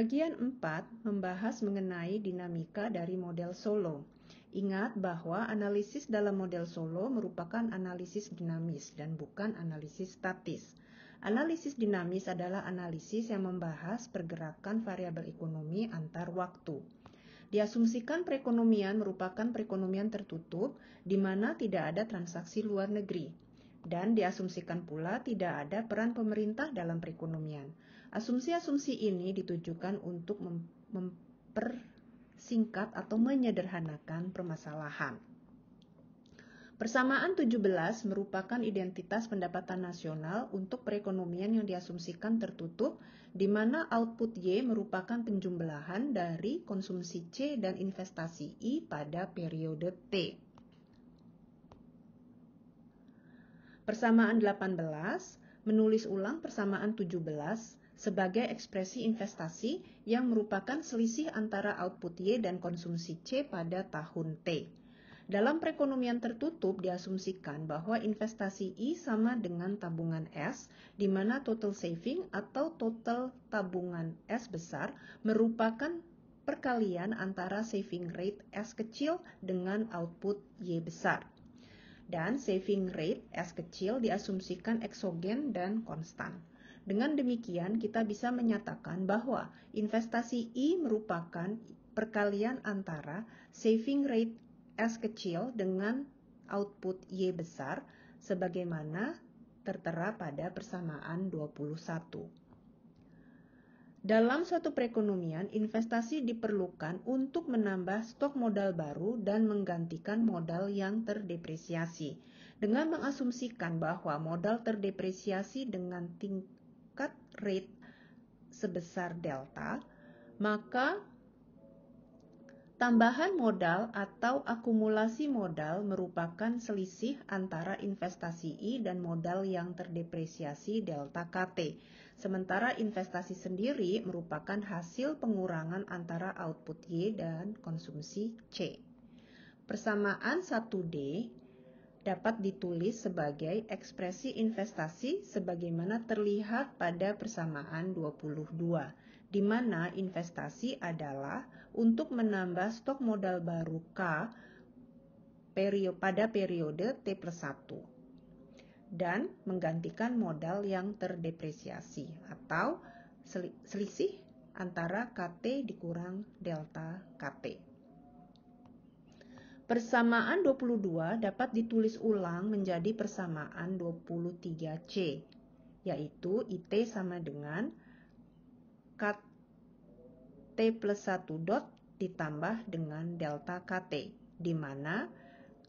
Bagian 4 membahas mengenai dinamika dari model Solow. Ingat bahwa analisis dalam model Solow merupakan analisis dinamis dan bukan analisis statis. Analisis dinamis adalah analisis yang membahas pergerakan variabel ekonomi antar waktu. Diasumsikan perekonomian merupakan perekonomian tertutup di mana tidak ada transaksi luar negeri. Dan diasumsikan pula tidak ada peran pemerintah dalam perekonomian. Asumsi-asumsi ini ditujukan untuk mempersingkat atau menyederhanakan permasalahan. Persamaan 17 merupakan identitas pendapatan nasional untuk perekonomian yang diasumsikan tertutup, di mana output Y merupakan penjumlahan dari konsumsi C dan investasi I pada periode T. Persamaan 18 menulis ulang persamaan 17 sebagai ekspresi investasi yang merupakan selisih antara output Y dan konsumsi C pada tahun T. Dalam perekonomian tertutup diasumsikan bahwa investasi I sama dengan tabungan S, di mana total saving atau total tabungan S besar merupakan perkalian antara saving rate S kecil dengan output Y besar. Dan saving rate S kecil diasumsikan eksogen dan konstan. Dengan demikian, kita bisa menyatakan bahwa investasi I merupakan perkalian antara saving rate S kecil dengan output Y besar, sebagaimana tertera pada persamaan 21. Dalam suatu perekonomian, investasi diperlukan untuk menambah stok modal baru dan menggantikan modal yang terdepresiasi. Dengan mengasumsikan bahwa modal terdepresiasi dengan tingkat rate sebesar delta, maka tambahan modal atau akumulasi modal merupakan selisih antara investasi I dan modal yang terdepresiasi delta KT. Sementara investasi sendiri merupakan hasil pengurangan antara output Y dan konsumsi C. Persamaan 1D dapat ditulis sebagai ekspresi investasi sebagaimana terlihat pada persamaan 22, di mana investasi adalah untuk menambah stok modal baru K pada periode T+1 dan menggantikan modal yang terdepresiasi atau selisih antara KT dikurang delta KT. Persamaan 22 dapat ditulis ulang menjadi persamaan 23C, yaitu IT sama dengan KT plus 1 dot ditambah dengan delta KT, di mana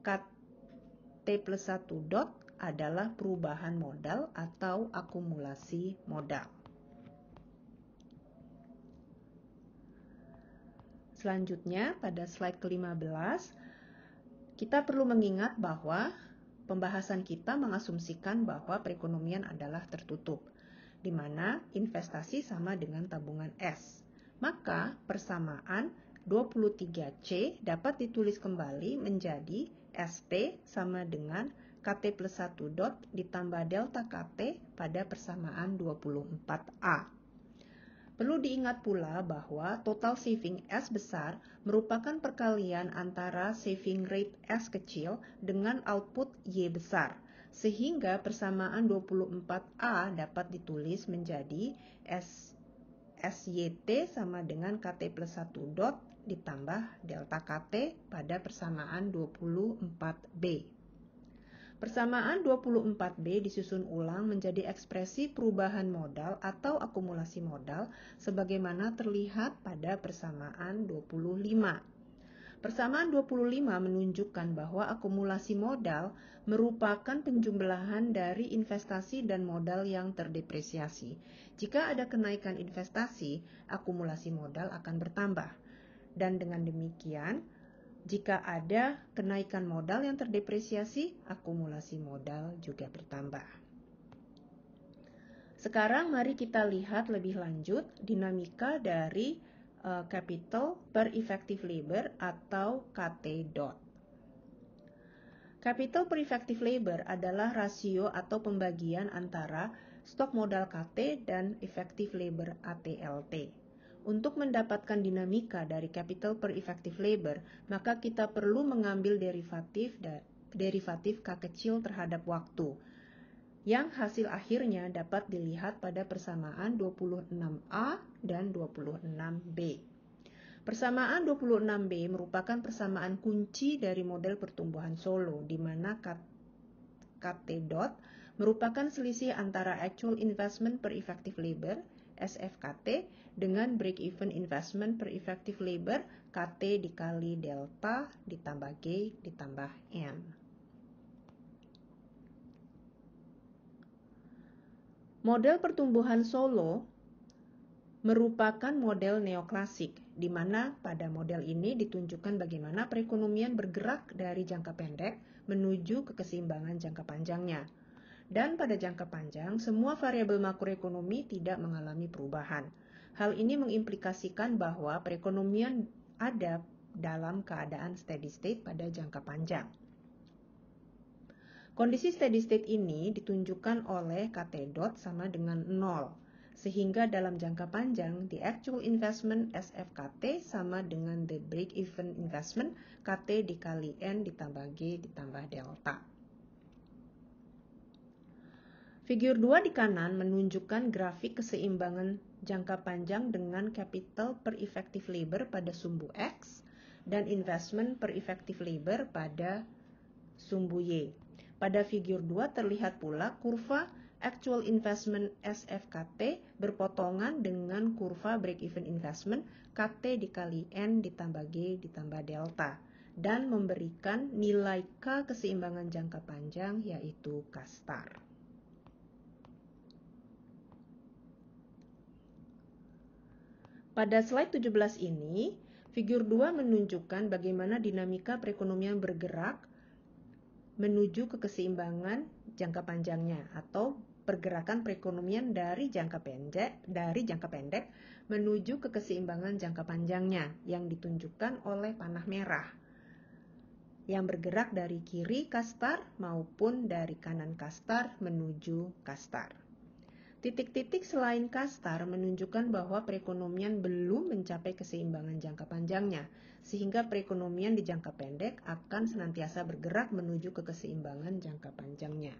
KT plus 1 dot adalah perubahan modal atau akumulasi modal. Selanjutnya, pada slide ke-15, kita perlu mengingat bahwa pembahasan kita mengasumsikan bahwa perekonomian adalah tertutup, di mana investasi sama dengan tabungan S. Maka persamaan 23C dapat ditulis kembali menjadi ST sama dengan KT plus 1 dot ditambah delta KT pada persamaan 24A. Perlu diingat pula bahwa total saving S besar merupakan perkalian antara saving rate S kecil dengan output Y besar, sehingga persamaan 24A dapat ditulis menjadi SYT sama dengan KT plus 1 dot ditambah delta KT pada persamaan 24B. Persamaan 24B disusun ulang menjadi ekspresi perubahan modal atau akumulasi modal sebagaimana terlihat pada persamaan 25. Persamaan 25 menunjukkan bahwa akumulasi modal merupakan penjumlahan dari investasi dan modal yang terdepresiasi. Jika ada kenaikan investasi, akumulasi modal akan bertambah. Dan dengan demikian, jika ada kenaikan modal yang terdepresiasi, akumulasi modal juga bertambah. Sekarang mari kita lihat lebih lanjut dinamika dari capital per effective labor atau KT dot. Capital per effective labor adalah rasio atau pembagian antara stok modal KT dan effective labor ATLT. Untuk mendapatkan dinamika dari capital per effective labor, maka kita perlu mengambil derivatif K kecil terhadap waktu, yang hasil akhirnya dapat dilihat pada persamaan 26A dan 26B. Persamaan 26B merupakan persamaan kunci dari model pertumbuhan Solow, di mana KT dot merupakan selisih antara actual investment per effective labor SFKT dengan break-even investment per effective labor KT dikali delta ditambah G ditambah N. Model pertumbuhan Solow merupakan model neoklasik, di mana pada model ini ditunjukkan bagaimana perekonomian bergerak dari jangka pendek menuju ke keseimbangan jangka panjangnya. Dan pada jangka panjang, semua variabel makroekonomi tidak mengalami perubahan. Hal ini mengimplikasikan bahwa perekonomian ada dalam keadaan steady state pada jangka panjang. Kondisi steady state ini ditunjukkan oleh KT dot sama dengan 0, sehingga dalam jangka panjang, the actual investment SFKT sama dengan the break-even investment KT dikali N ditambah G ditambah delta. Figur 2 di kanan menunjukkan grafik keseimbangan jangka panjang dengan capital per effective labor pada sumbu X dan investment per effective labor pada sumbu Y. Pada figur 2 terlihat pula kurva actual investment SFKT berpotongan dengan kurva break-even investment KT dikali N ditambah G ditambah delta dan memberikan nilai K keseimbangan jangka panjang yaitu K star. Pada slide 17 ini, figur 2 menunjukkan bagaimana dinamika perekonomian bergerak menuju ke keseimbangan jangka panjangnya atau pergerakan perekonomian dari jangka pendek menuju ke keseimbangan jangka panjangnya yang ditunjukkan oleh panah merah yang bergerak dari kiri K star maupun dari kanan K star menuju K star. Titik-titik selain K star menunjukkan bahwa perekonomian belum mencapai keseimbangan jangka panjangnya, sehingga perekonomian di jangka pendek akan senantiasa bergerak menuju ke keseimbangan jangka panjangnya.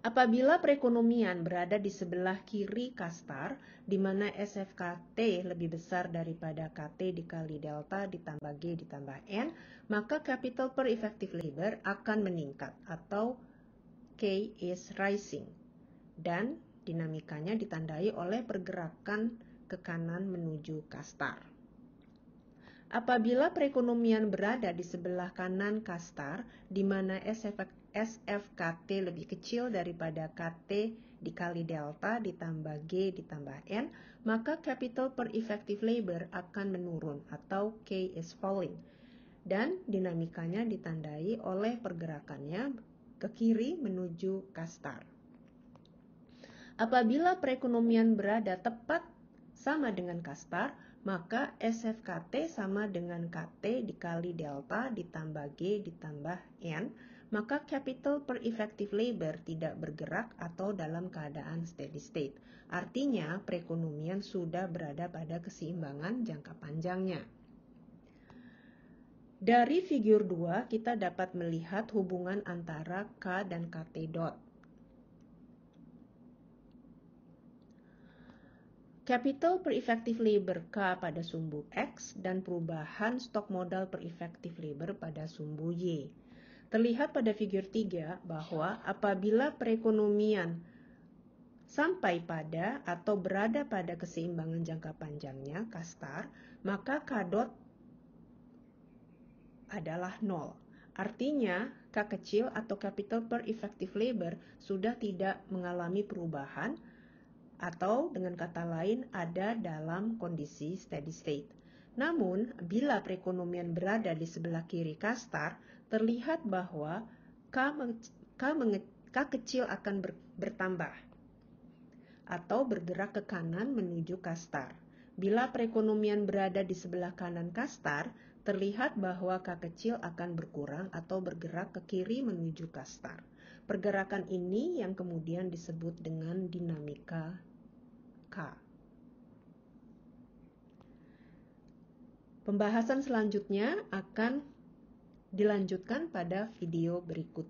Apabila perekonomian berada di sebelah kiri K star, di mana SFKT lebih besar daripada KT dikali delta ditambah G ditambah N, maka capital per effective labor akan meningkat atau K is rising. Dan dinamikanya ditandai oleh pergerakan ke kanan menuju K star. Apabila perekonomian berada di sebelah kanan K star, di mana SFKT lebih kecil daripada KT dikali delta ditambah G ditambah N, maka capital per effective labor akan menurun atau K is falling. Dan dinamikanya ditandai oleh pergerakannya ke kiri menuju K star. Apabila perekonomian berada tepat sama dengan K star, maka SFKT sama dengan KT dikali delta ditambah G ditambah N, maka capital per effective labor tidak bergerak atau dalam keadaan steady state. Artinya, perekonomian sudah berada pada keseimbangan jangka panjangnya. Dari figur 2, kita dapat melihat hubungan antara K dan KT dot. Capital per effective labor K pada sumbu X dan perubahan stok modal per effective labor pada sumbu Y. Terlihat pada figur 3 bahwa apabila perekonomian sampai pada atau berada pada keseimbangan jangka panjangnya K star, maka K dot adalah 0. Artinya, K kecil atau capital per effective labor sudah tidak mengalami perubahan atau dengan kata lain ada dalam kondisi steady state. Namun, bila perekonomian berada di sebelah kiri K star, terlihat bahwa K kecil akan bertambah atau bergerak ke kanan menuju K star. Bila perekonomian berada di sebelah kanan K star, terlihat bahwa K kecil akan berkurang atau bergerak ke kiri menuju K star. Pergerakan ini yang kemudian disebut dengan dinamika K. Pembahasan selanjutnya akan dilanjutkan pada video berikut.